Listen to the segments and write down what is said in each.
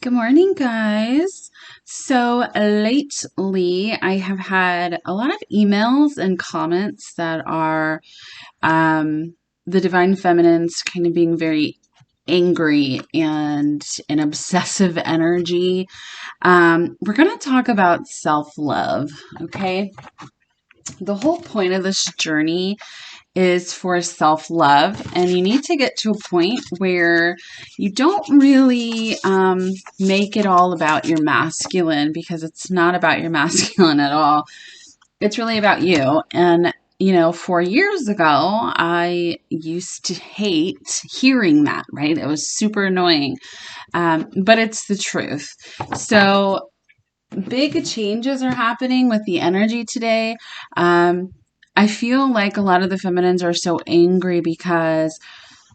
Good morning, guys. So lately, I have had a lot of emails and comments that are the Divine Feminines kind of being very angry and an obsessive energy. We're going to talk about self-love, okay? The whole point of this journey is for self-love, and you need to get to a point where you don't really make it all about your masculine, because it's not about your masculine at all. It's really about you. And 4 years ago, I used to hate hearing that, right? It was super annoying, but it's the truth. So big changes are happening with the energy today. I feel like a lot of the feminines are so angry because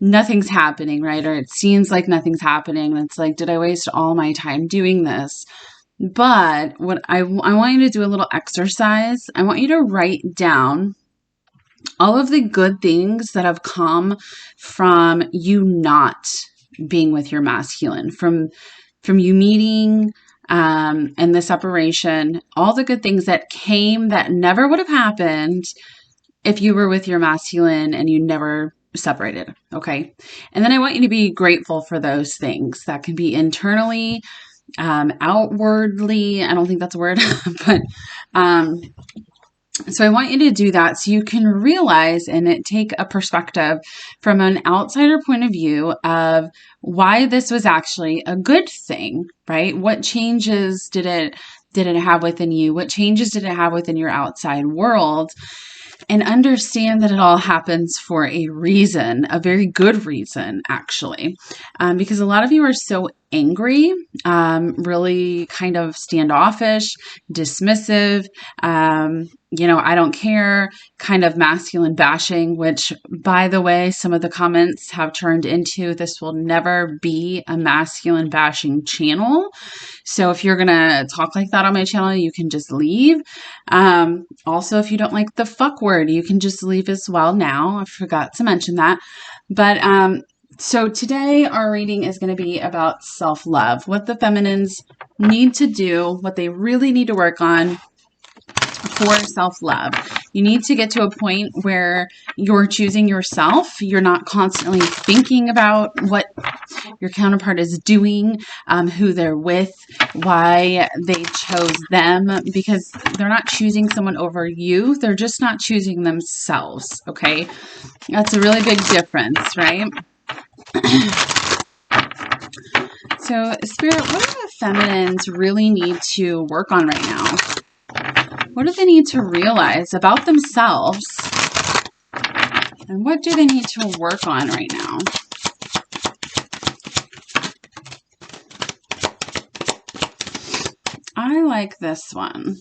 nothing's happening, right? Or it seems like nothing's happening. And it's like, did I waste all my time doing this? But what I want you to do a little exercise. I want you to write down all of the good things that have come from you not being with your masculine, from you meeting and the separation, all the good things that came that never would have happened if you were with your masculine and you never separated. Okay. And then I want you to be grateful for those things. That can be internally, outwardly. I don't think that's a word, but so I want you to do that so you can realize and take a perspective from an outsider point of view of why this was actually a good thing, right? What changes did it have within you? What changes did it have within your outside world? And understand that it all happens for a reason, a very good reason, actually, because a lot of you are so angry, really kind of standoffish, dismissive, I don't care, kind of masculine bashing, which, by the way, some of the comments have turned into, this will never be a masculine bashing channel. So if you're going to talk like that on my channel, you can just leave. Also, if you don't like the fuck word, you can just leave as well now. I forgot to mention that. But so today our reading is going to be about self-love, what the feminines need to do, what they really need to work on for self-love. You need to get to a point where you're choosing yourself. You're not constantly thinking about what your counterpart is doing, who they're with, why they chose them, because they're not choosing someone over you. They're just not choosing themselves. Okay. That's a really big difference, right? So, Spirit, what do the feminines really need to work on right now? What do they need to realize about themselves? And what do they need to work on right now? I like this one.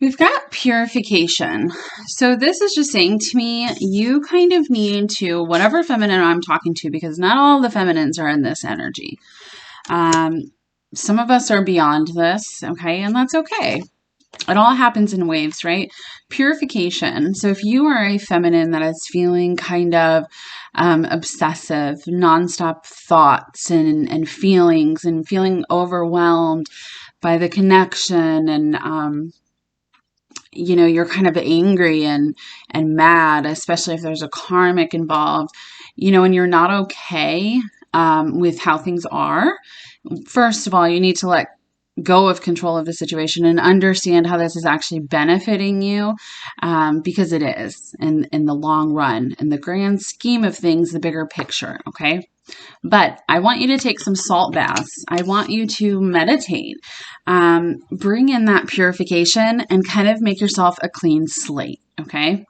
We've got purification. So this is just saying to me, you kind of need to, whatever feminine I'm talking to, because not all the feminines are in this energy. Some of us are beyond this, okay? And that's okay. It all happens in waves, right? Purification. So if you are a feminine that is feeling kind of obsessive, nonstop thoughts and feelings, and feeling overwhelmed by the connection, and you're kind of angry and mad, especially if there's a karmic involved, and you're not okay with how things are. First of all, you need to let go of control of the situation and understand how this is actually benefiting you, because it is in the long run, in the grand scheme of things, the bigger picture. Okay. But I want you to take some salt baths. I want you to meditate, bring in that purification and kind of make yourself a clean slate. Okay.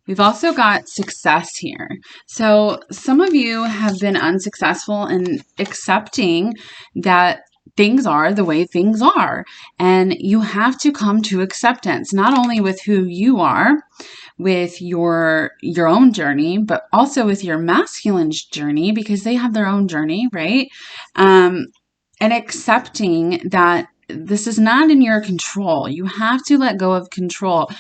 We've also got success here. So some of you have been unsuccessful in accepting that things are the way things are. And you have to come to acceptance, not only with who you are, with your own journey, but also with your masculine's journey, because they have their own journey, right? And accepting that this is not in your control. You have to let go of control.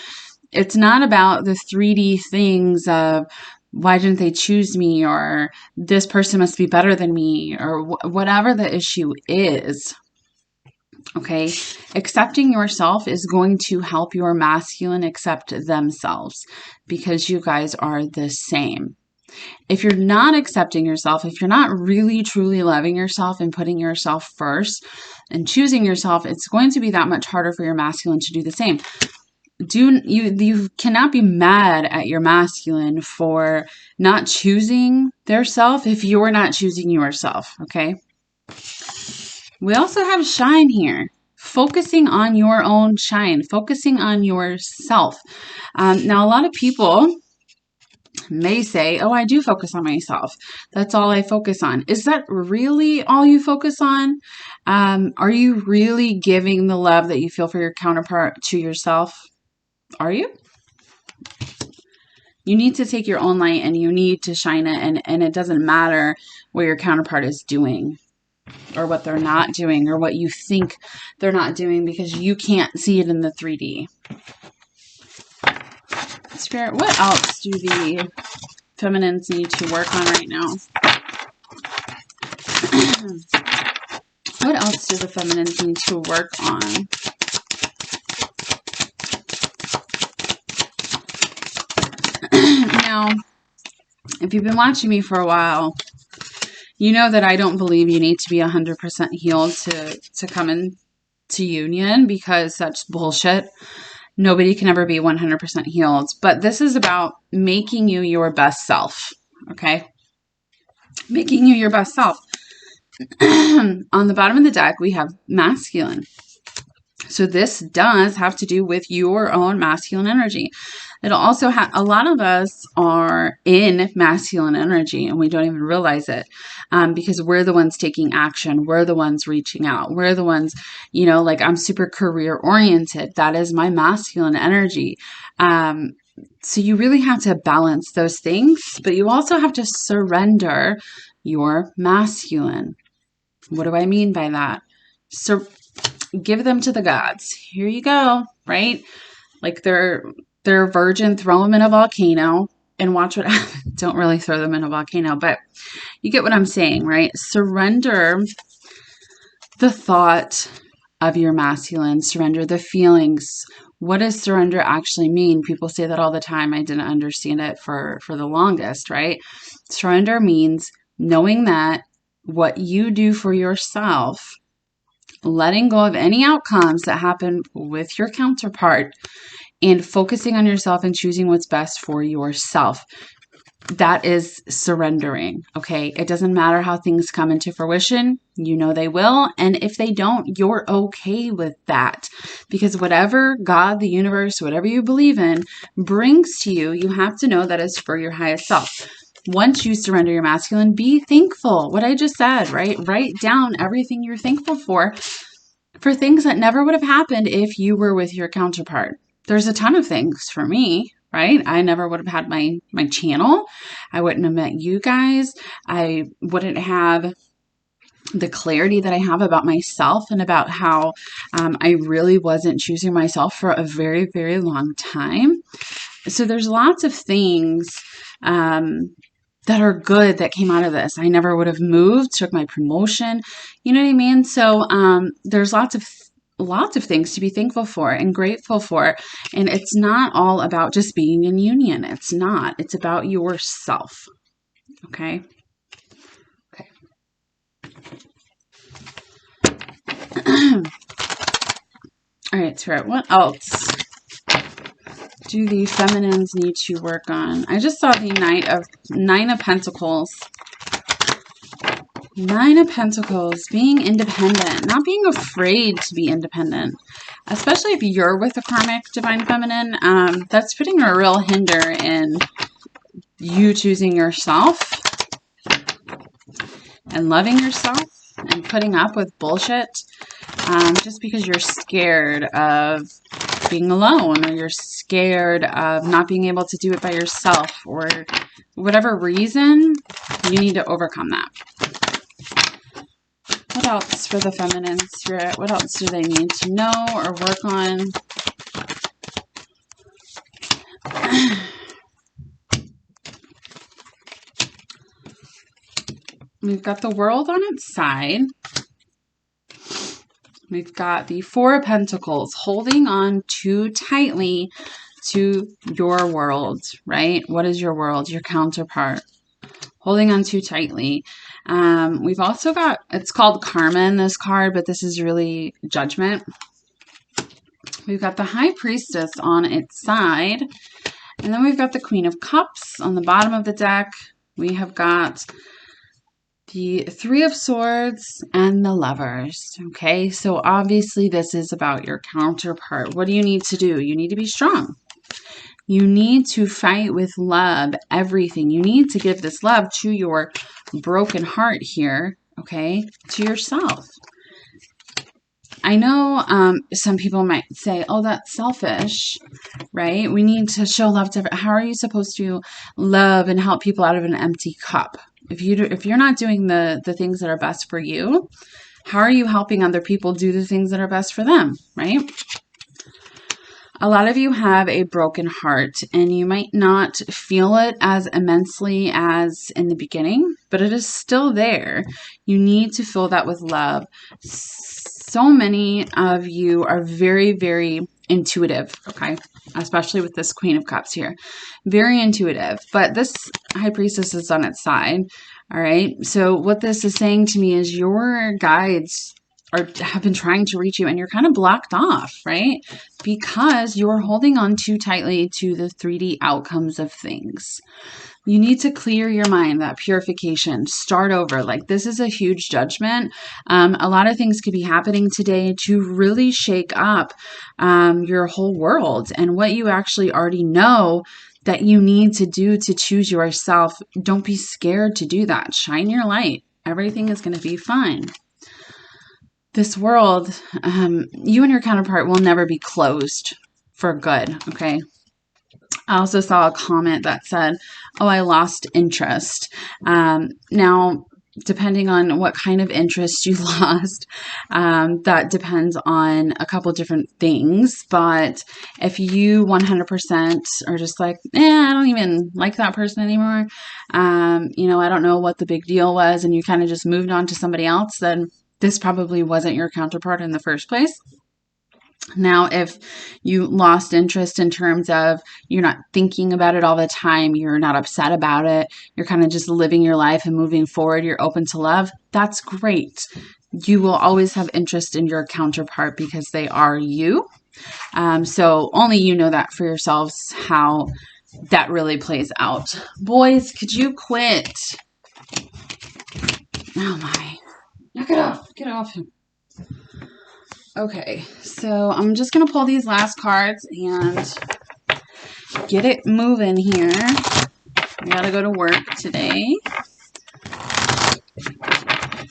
It's not about the 3D things of why didn't they choose me, or this person must be better than me, or whatever the issue is. Okay, accepting yourself is going to help your masculine accept themselves, because you guys are the same. If you're not accepting yourself, if you're not really truly loving yourself and putting yourself first and choosing yourself, it's going to be that much harder for your masculine to do the same. You cannot be mad at your masculine for not choosing their self if you're not choosing yourself, okay? We also have shine here. Focusing on your own shine, focusing on yourself. Now, a lot of people may say, oh, I do focus on myself. That's all I focus on. Is that really all you focus on? Are you really giving the love that you feel for your counterpart to yourself? Are you? You need to take your own light and you need to shine it, and it doesn't matter what your counterpart is doing or what they're not doing or what you think they're not doing, because you can't see it in the 3D. Spirit, what else do the feminines need to work on right now? What else do the feminines need to work on? Now, if you've been watching me for a while, you know that I don't believe you need to be 100% healed to come into union, because that's bullshit. Nobody can ever be 100% healed. But this is about making you your best self, okay? Making you your best self. On the bottom of the deck, we have masculine. So this does have to do with your own masculine energy. It'll also have, a lot of us are in masculine energy and we don't even realize it, because we're the ones taking action. We're the ones reaching out. We're the ones, you know, like I'm super career oriented. That is my masculine energy. So you really have to balance those things, but you also have to surrender your masculine. What do I mean by that? So give them to the gods. Here you go, right? Like they're a virgin, throw them in a volcano and watch what happens. Don't really throw them in a volcano, but you get what I'm saying, right? Surrender the thought of your masculine, surrender the feelings. What does surrender actually mean? People say that all the time. I didn't understand it for the longest, right? Surrender means knowing that what you do for yourself, letting go of any outcomes that happen with your counterpart, and focusing on yourself and choosing what's best for yourself. That is surrendering, okay? It doesn't matter how things come into fruition. You know they will. And if they don't, you're okay with that. Because whatever God, the universe, whatever you believe in, brings to you, you have to know that is for your highest self. Once you surrender your masculine, be thankful. What I just said, right? Write down everything you're thankful for things that never would have happened if you were with your counterpart. There's a ton of things for me, right? I never would have had my channel. I wouldn't have met you guys. I wouldn't have the clarity that I have about myself and about how I really wasn't choosing myself for a very, very long time. So there's lots of things that are good that came out of this. I never would have moved, took my promotion. You know what I mean? So there's lots of things to be thankful for and grateful for. And it's not all about just being in union. It's not. It's about yourself. Okay? Okay. All right, Spirit, what else do the feminines need to work on? I just saw the Nine of Pentacles. Nine of Pentacles, being independent, not being afraid to be independent, especially if you're with a karmic divine feminine. That's putting a real hinder in you choosing yourself and loving yourself and putting up with bullshit just because you're scared of being alone, or you're scared of not being able to do it by yourself, or whatever reason. You need to overcome that. What else for the feminine spirit? What else do they need to know or work on? We've got the World on its side. We've got the Four of Pentacles holding on too tightly to your world, right? What is your world? Your counterpart. Holding on too tightly. We've also got, it's called Karma in this card, but this is really Judgment. We've got the High Priestess on its side. And then we've got the Queen of Cups on the bottom of the deck. We have got the Three of Swords and the Lovers. Okay, so obviously this is about your counterpart. What do you need to do? You need to be strong. You need to fight with love, everything. You need to give this love to your broken heart here, okay, to yourself. I know some people might say, oh, that's selfish, right? We need to show love to, how are you supposed to love and help people out of an empty cup? If you're not doing the things that are best for you, how are you helping other people do the things that are best for them, right? A lot of you have a broken heart, and you might not feel it as immensely as in the beginning, but it is still there. You need to fill that with love. So many of you are very, very intuitive, okay? Especially with this Queen of Cups here. Very intuitive, but this High Priestess is on its side, all right? So what this is saying to me is your guides have been trying to reach you, and you're kind of blocked off, right? Because you're holding on too tightly to the 3D outcomes of things. You need to clear your mind, that purification, start over. Like, this is a huge judgment. A lot of things could be happening today to really shake up your whole world and what you actually already know that you need to do to choose yourself. Don't be scared to do that. Shine your light. Everything is going to be fine. This world, you and your counterpart will never be closed for good, okay? I also saw a comment that said, oh, I lost interest. Now, depending on what kind of interest you lost, that depends on a couple different things. But if you 100% are just like, I don't even like that person anymore, you know, I don't know what the big deal was, and you kind of just moved on to somebody else, then this probably wasn't your counterpart in the first place. Now, if you lost interest in terms of you're not thinking about it all the time, you're not upset about it, you're kind of just living your life and moving forward, you're open to love, that's great. You will always have interest in your counterpart because they are you. So only you know that for yourselves, how that really plays out. Boys, could you quit? Oh my. Knock it off. Get off him. Okay, so I'm just going to pull these last cards and get it moving here. I got to go to work today.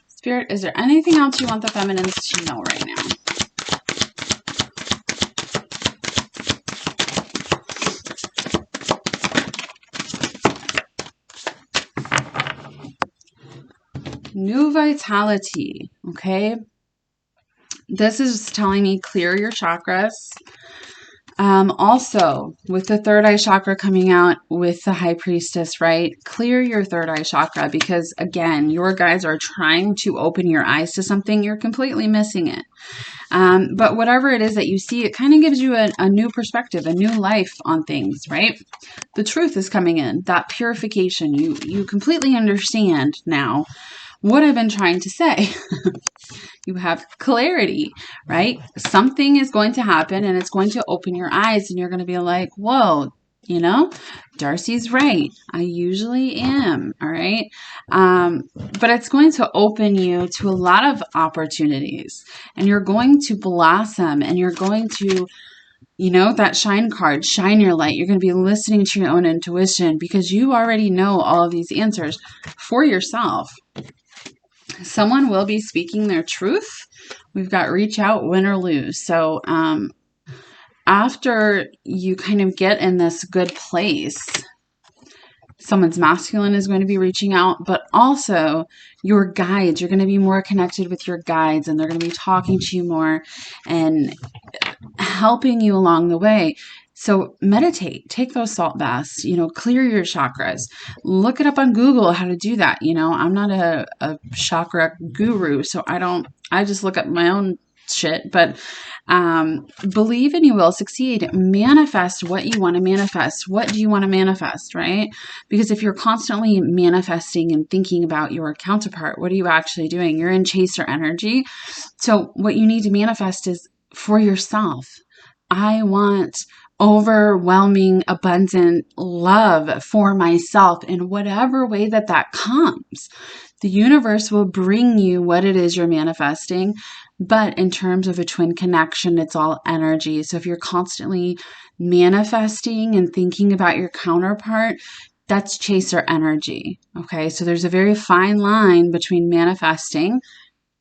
Spirit, is there anything else you want the feminines to know right now? New vitality, okay? This is telling me clear your chakras. Also, with the third eye chakra coming out with the High Priestess, right? Clear your third eye chakra because, again, your guides are trying to open your eyes to something. You're completely missing it. But whatever it is that you see, it kind of gives you a new perspective, a new life on things, right? The truth is coming in, that purification. You completely understand now what I've been trying to say. You have clarity, right? Something is going to happen and it's going to open your eyes and you're going to be like, whoa, you know, Darcy's right. I usually am. All right. But it's going to open you to a lot of opportunities and you're going to blossom and you're going to, you know, that shine card, shine your light. You're going to be listening to your own intuition because you already know all of these answers for yourself. Someone will be speaking their truth. We've got reach out, win or lose. So after you kind of get in this good place, someone's masculine is going to be reaching out, but also your guides. You're going to be more connected with your guides and they're going to be talking to you more and helping you along the way. So meditate, take those salt baths, clear your chakras. Look it up on Google how to do that. I'm not a chakra guru, so I just look up my own shit, but believe and you will succeed. Manifest what you want to manifest. What do you want to manifest, right? Because if you're constantly manifesting and thinking about your counterpart, what are you actually doing? You're in chaser energy. So what you need to manifest is for yourself. I want overwhelming, abundant love for myself in whatever way that comes. The universe will bring you what it is you're manifesting. But in terms of a twin connection, it's all energy. So if you're constantly manifesting and thinking about your counterpart, that's chaser energy. Okay. So there's a very fine line between manifesting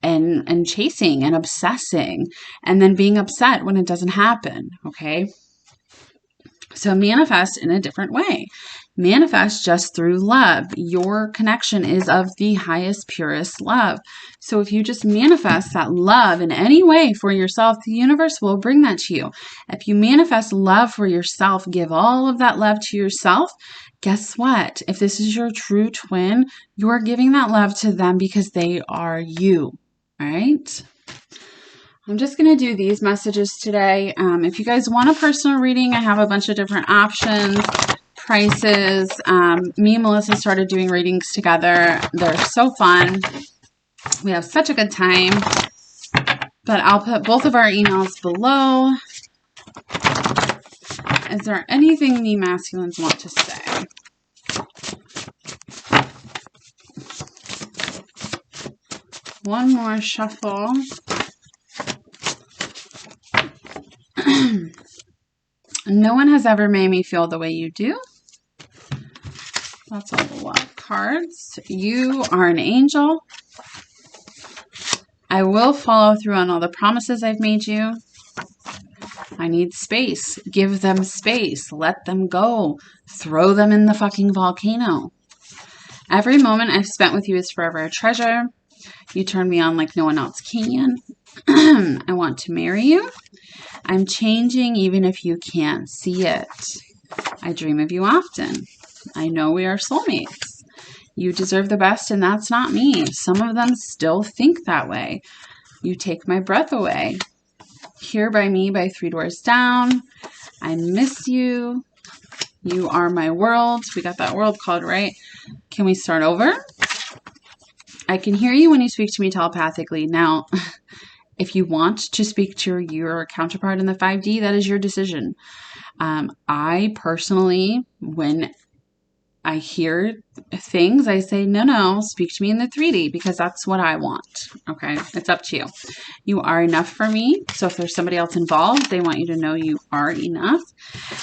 and chasing and obsessing and then being upset when it doesn't happen. Okay. So manifest in a different way. Manifest just through love. Your connection is of the highest, purest love. So if you just manifest that love in any way for yourself, the universe will bring that to you. If you manifest love for yourself, give all of that love to yourself, guess what? If this is your true twin, you are giving that love to them because they are you. All right? I'm just going to do these messages today. If you guys want a personal reading, I have a bunch of different options, prices. Me and Melissa started doing readings together. They're so fun. We have such a good time. But I'll put both of our emails below. Is there anything the masculines want to say? One more shuffle. No one has ever made me feel the way you do. That's all the love cards. You are an angel. I will follow through on all the promises I've made you. I need space. Give them space. Let them go. Throw them in the fucking volcano. Every moment I've spent with you is forever a treasure. You turn me on like no one else can. I want to marry you. I'm changing even if you can't see it. I dream of you often. I know we are soulmates. You deserve the best and that's not me. Some of them still think that way. You take my breath away. Here by me by 3 doors down. I miss you. You are my world. We got that world called right. Can we start over? I can hear you when you speak to me telepathically. Now, if you want to speak to your counterpart in the 5D, that is your decision. I personally, when I hear things, I say, no, speak to me in the 3D because that's what I want. Okay, it's up to you. You are enough for me. So if there's somebody else involved, they want you to know you are enough.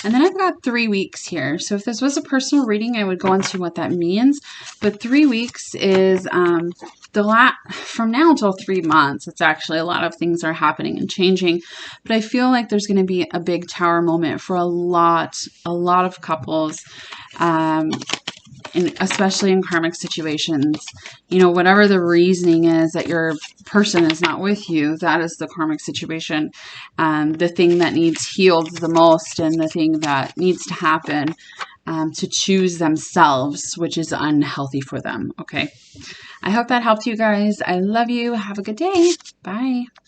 And then I've got 3 weeks here. So if this was a personal reading, I would go into what that means. But 3 weeks is from now until 3 months. It's actually a lot of things are happening and changing. But I feel like there's going to be a big tower moment for a lot of couples. And especially in karmic situations, whatever the reasoning is that your person is not with you, that is the karmic situation. The thing that needs healed the most and the thing that needs to happen to choose themselves, which is unhealthy for them. Okay. I hope that helped you guys. I love you. Have a good day. Bye.